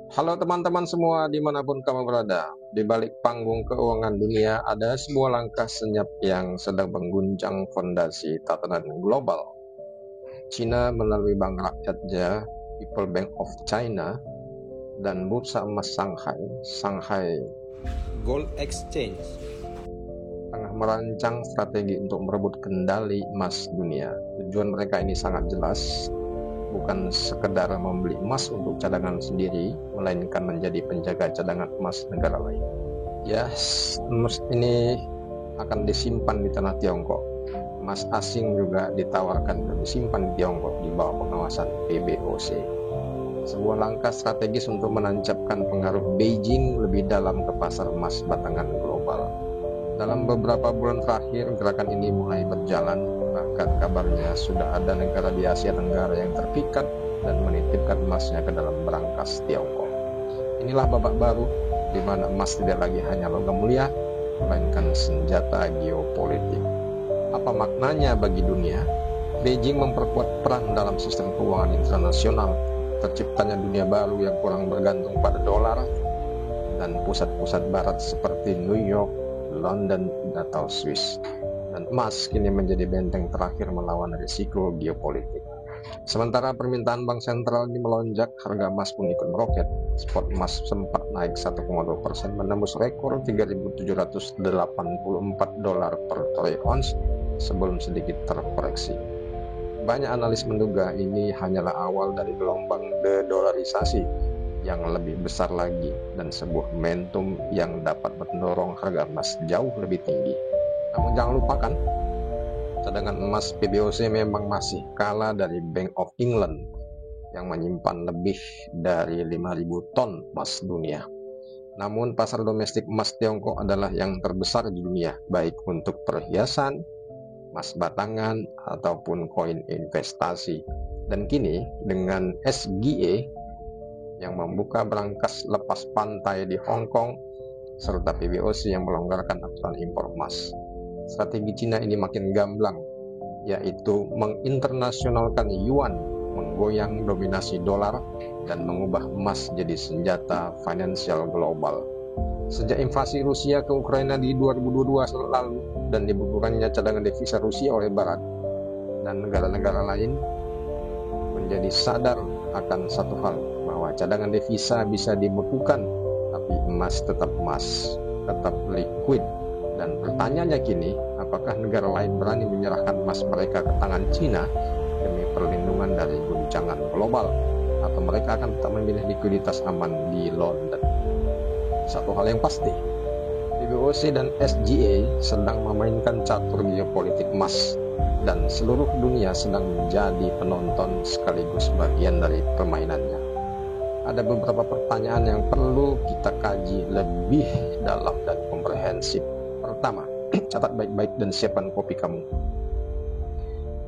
Halo teman-teman semua dimanapun kamu berada. Di balik panggung keuangan dunia ada sebuah langkah senyap yang sedang mengguncang fondasi tatanan global. China melalui Bank Rakyatnya, People Bank of China, dan Bursa Emas Shanghai Gold Exchange tengah merancang strategi untuk merebut kendali emas dunia. Tujuan mereka ini sangat jelas, bukan sekedar membeli emas untuk cadangan sendiri, melainkan menjadi penjaga cadangan emas negara lain. Emas ini akan disimpan di tanah Tiongkok. Emas asing juga ditawarkan untuk disimpan di Tiongkok di bawah pengawasan PBOC. Sebuah langkah strategis untuk menancapkan pengaruh Beijing lebih dalam ke pasar emas batangan global. Dalam beberapa bulan terakhir, gerakan ini mulai berjalan. Bahkan kabarnya sudah ada negara di Asia Tenggara yang terpikat dan menitipkan emasnya ke dalam berangkas Tiongkok. Inilah babak baru di mana emas tidak lagi hanya logam mulia, melainkan senjata geopolitik. Apa maknanya bagi dunia? Beijing memperkuat peran dalam sistem keuangan internasional, terciptanya dunia baru yang kurang bergantung pada dolar, dan pusat-pusat barat seperti New York, London, atau Swiss. Dan emas kini menjadi benteng terakhir melawan risiko geopolitik. Sementara permintaan bank sentral ini melonjak, harga emas pun ikut meroket. Spot emas sempat naik 1,2% menembus rekor 3.784 dolar per troy ounce sebelum sedikit terkoreksi. Banyak analis menduga ini hanyalah awal dari gelombang de-dolarisasi yang lebih besar lagi dan sebuah momentum yang dapat mendorong harga emas jauh lebih tinggi. Namun jangan lupakan, cadangan emas PBOC memang masih kalah dari Bank of England yang menyimpan lebih dari 5.000 ton emas dunia. Namun pasar domestik emas Tiongkok adalah yang terbesar di dunia, baik untuk perhiasan, emas batangan, ataupun koin investasi. Dan kini dengan SGA yang membuka berangkas lepas pantai di Hong Kong, serta PBOC yang melonggarkan aturan impor emas, strategi Cina ini makin gamblang, yaitu menginternasionalkan yuan, menggoyang dominasi dolar, dan mengubah emas jadi senjata finansial global. Sejak invasi Rusia ke Ukraina di 2022 lalu dan dibekukannya cadangan devisa Rusia oleh Barat dan negara-negara lain, menjadi sadar akan satu hal, bahwa cadangan devisa bisa dibekukan, tapi emas, tetap liquid. Dan pertanyaannya kini, apakah negara lain berani menyerahkan emas mereka ke tangan Cina demi perlindungan dari guncangan global, atau mereka akan tetap memilih likuiditas aman di London? Satu hal yang pasti, PBOC dan SGA sedang memainkan catur geopolitik emas, dan seluruh dunia sedang menjadi penonton sekaligus bagian dari permainannya. Ada beberapa pertanyaan yang perlu kita kaji lebih dalam dan komprehensif. Pertama, catat baik-baik dan siapkan kopi kamu.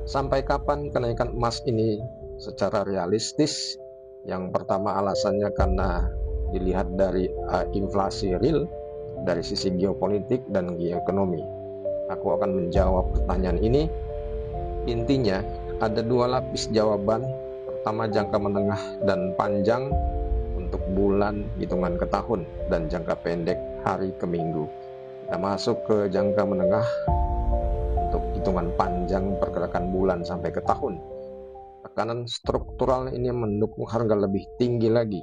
Sampai kapan kenaikan emas ini secara realistis? Yang pertama alasannya karena dilihat dari inflasi real, dari sisi geopolitik dan geoekonomi. Aku akan menjawab pertanyaan ini. Intinya, ada dua lapis jawaban. Pertama, jangka menengah dan panjang untuk bulan, hitungan ke tahun, dan jangka pendek hari ke minggu. Kita masuk ke jangka menengah untuk hitungan panjang pergerakan bulan sampai ke tahun. Tekanan struktural ini mendukung harga lebih tinggi lagi,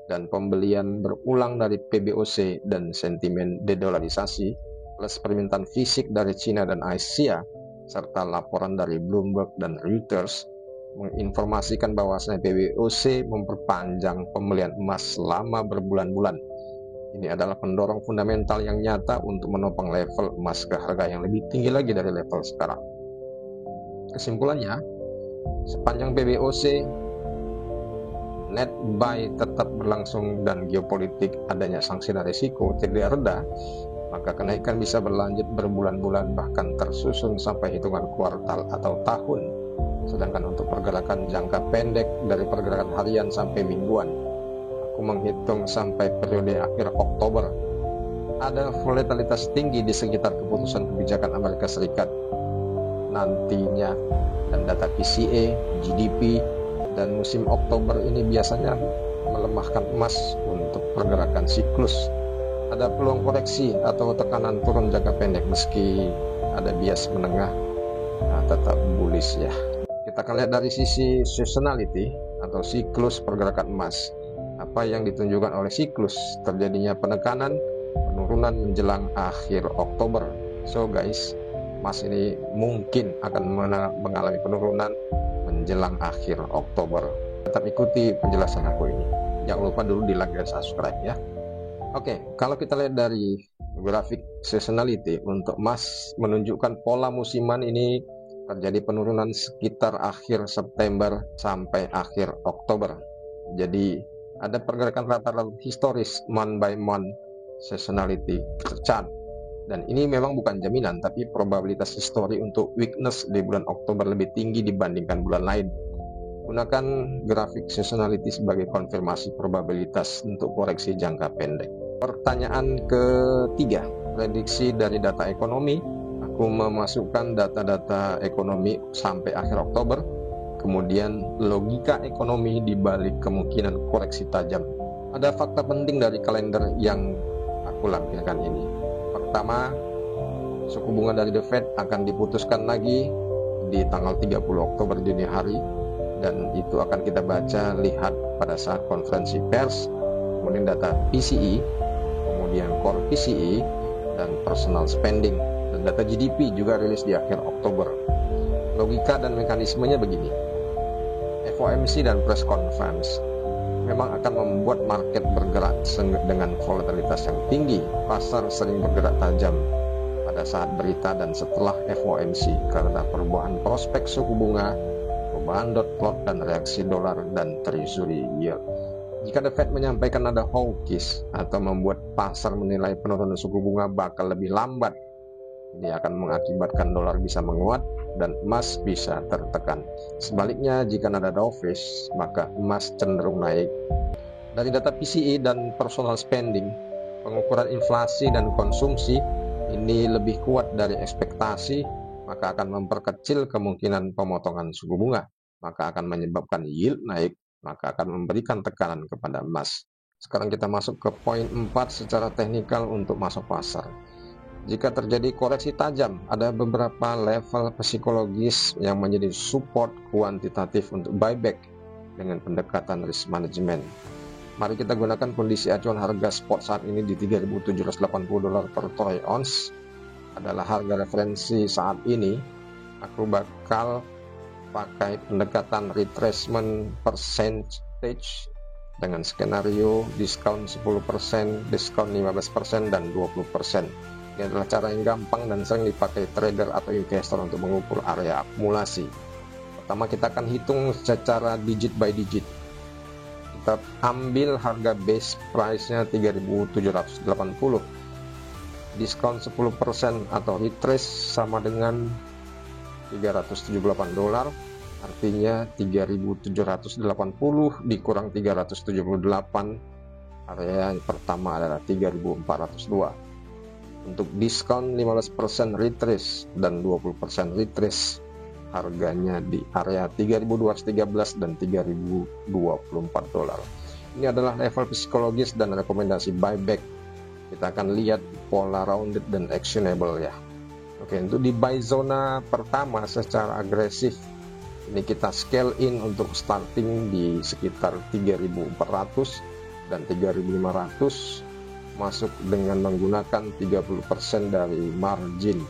dan pembelian berulang dari PBOC dan sentimen dedolarisasi, plus permintaan fisik dari Cina dan Asia, serta laporan dari Bloomberg dan Reuters menginformasikan bahwasanya PBOC memperpanjang pembelian emas selama berbulan-bulan. Ini adalah pendorong fundamental yang nyata untuk menopang level emas ke harga yang lebih tinggi lagi dari level sekarang. Kesimpulannya, sepanjang PBOC net buy tetap berlangsung dan geopolitik adanya sanksi dan risiko tidak reda, maka kenaikan bisa berlanjut berbulan-bulan, bahkan tersusun sampai hitungan kuartal atau tahun. Sedangkan untuk pergerakan jangka pendek dari pergerakan harian sampai mingguan, aku menghitung sampai periode akhir Oktober, ada volatilitas tinggi di sekitar keputusan kebijakan Amerika Serikat nantinya, dan data PCE, GDP, dan musim Oktober ini biasanya melemahkan emas untuk pergerakan siklus. Ada peluang koreksi atau tekanan turun jangka pendek meski ada bias menengah tetap bullish ya. Kita akan lihat dari sisi seasonality atau siklus pergerakan emas. Apa yang ditunjukkan oleh siklus? Terjadinya penekanan, penurunan menjelang akhir Oktober. So guys, emas ini mungkin akan mengalami penurunan menjelang akhir Oktober. Tetap ikuti penjelasan aku ini. Jangan lupa dulu di like dan subscribe ya. Oke, kalau kita lihat dari grafik seasonality untuk emas menunjukkan pola musiman ini terjadi penurunan sekitar akhir September sampai akhir Oktober. Jadi ada pergerakan rata-rata historis month by month seasonality chart. Dan ini memang bukan jaminan, tapi probabilitas histori untuk weakness di bulan Oktober lebih tinggi dibandingkan bulan lain. Gunakan grafik seasonality sebagai konfirmasi probabilitas untuk koreksi jangka pendek. Pertanyaan ketiga, prediksi dari data ekonomi. Aku memasukkan data-data ekonomi sampai akhir Oktober, kemudian logika ekonomi di balik kemungkinan koreksi tajam. Ada fakta penting dari kalender yang aku lampirkan ini. Pertama, suku bunga dari The Fed akan diputuskan lagi di tanggal 30 Oktober dini hari, dan itu akan kita baca lihat pada saat konferensi pers. Kemudian data PCE, kemudian core PCE, dan personal spending, dan data GDP juga rilis di akhir Oktober. Logika dan mekanismenya begini. FOMC dan press conference memang akan membuat market bergerak dengan volatilitas yang tinggi. Pasar sering bergerak tajam pada saat berita dan setelah FOMC karena perubahan prospek suku bunga, perubahan dot plot, dan reaksi dolar dan treasury yield. Jika The Fed menyampaikan ada hawkish atau membuat pasar menilai penurunan suku bunga bakal lebih lambat, ini akan mengakibatkan dolar bisa menguat dan emas bisa tertekan. Sebaliknya, jika nada dovish, maka emas cenderung naik. Dari data PCE dan personal spending, pengukuran inflasi dan konsumsi ini lebih kuat dari ekspektasi, maka akan memperkecil kemungkinan pemotongan suku bunga, maka akan menyebabkan yield naik, maka akan memberikan tekanan kepada emas. Sekarang kita masuk ke poin 4 secara teknikal untuk masuk pasar. Jika terjadi koreksi tajam, ada beberapa level psikologis yang menjadi support kuantitatif untuk buyback dengan pendekatan risk management. Mari kita gunakan kondisi acuan harga spot saat ini di $3.780 per troy ounce adalah harga referensi saat ini. Aku bakal pakai pendekatan retracement percentage dengan skenario diskon 10%, diskon 15%, dan 20%. Ini adalah cara yang gampang dan sering dipakai trader atau investor untuk mengukur area akumulasi. Pertama, kita akan hitung secara digit by digit. Kita ambil harga base price-nya 3.780. Diskon 10% atau retrace sama dengan $378, artinya 3.780 dikurang 378, area yang pertama adalah 3.402. Untuk diskon 15% retrace dan 20% retrace, harganya di area 3.213 dan 3.024 dolar. Ini adalah level psikologis dan rekomendasi buyback. Kita akan lihat pola rounded dan actionable ya. Oke, untuk di buy zona pertama secara agresif, ini kita scale in untuk starting di sekitar 3.400 dan 3.500, masuk dengan menggunakan 30% dari margin.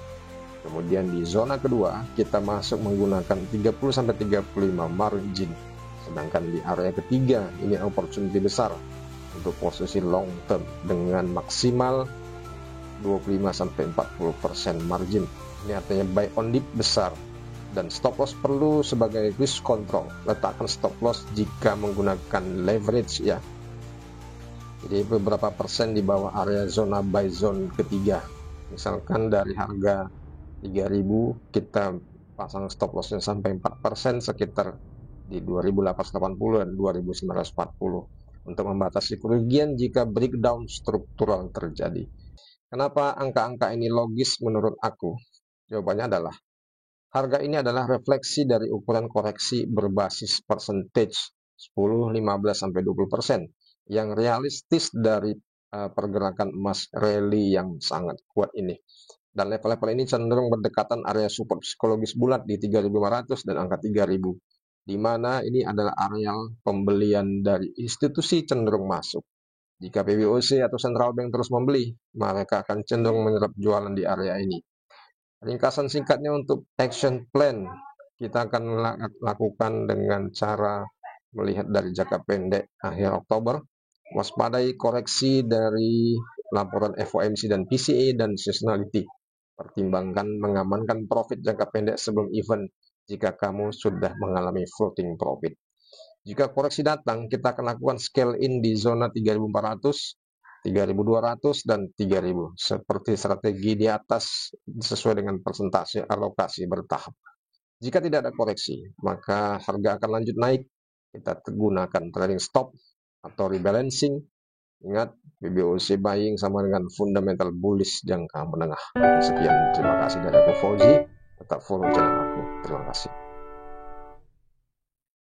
Kemudian di zona kedua kita masuk menggunakan 30-35 margin. Sedangkan di area ketiga ini opportunity besar untuk posisi long term dengan maksimal 25-40% margin. Ini artinya buy on dip besar, dan stop loss perlu sebagai risk control. Letakkan stop loss jika menggunakan leverage ya. Jadi beberapa persen di bawah area zona buy zone ketiga. Misalkan dari harga 3.000 kita pasang stop lossnya sampai 4%, sekitar di 2.880 dan 2.940 untuk membatasi kerugian jika breakdown struktural terjadi. Kenapa angka-angka ini logis menurut aku? Jawabannya adalah harga ini adalah refleksi dari ukuran koreksi berbasis percentage 10, 15 sampai 20%. Yang realistis dari pergerakan emas rally yang sangat kuat ini. Dan level-level ini cenderung berdekatan area support psikologis bulat di 3.500 dan angka 3.000. Di mana ini adalah area pembelian dari institusi cenderung masuk. Jika PBOC atau Central Bank terus membeli, mereka akan cenderung menyerap jualan di area ini. Ringkasan singkatnya untuk action plan, kita akan lakukan dengan cara melihat dari jangka pendek akhir Oktober, waspadai koreksi dari laporan FOMC dan PCE dan seasonality. Pertimbangkan mengamankan profit jangka pendek sebelum event jika kamu sudah mengalami floating profit. Jika koreksi datang, kita akan lakukan scale in di zona 3.400, 3.200, dan 3.000. Seperti strategi di atas sesuai dengan persentase alokasi bertahap. Jika tidak ada koreksi, maka harga akan lanjut naik. Kita gunakan trading stop atau rebalancing. Ingat, PBOC buying sama dengan fundamental bullish jangka menengah. Sekian, terima kasih dari aku Fauzi. Tetap follow channel aku. Terima kasih.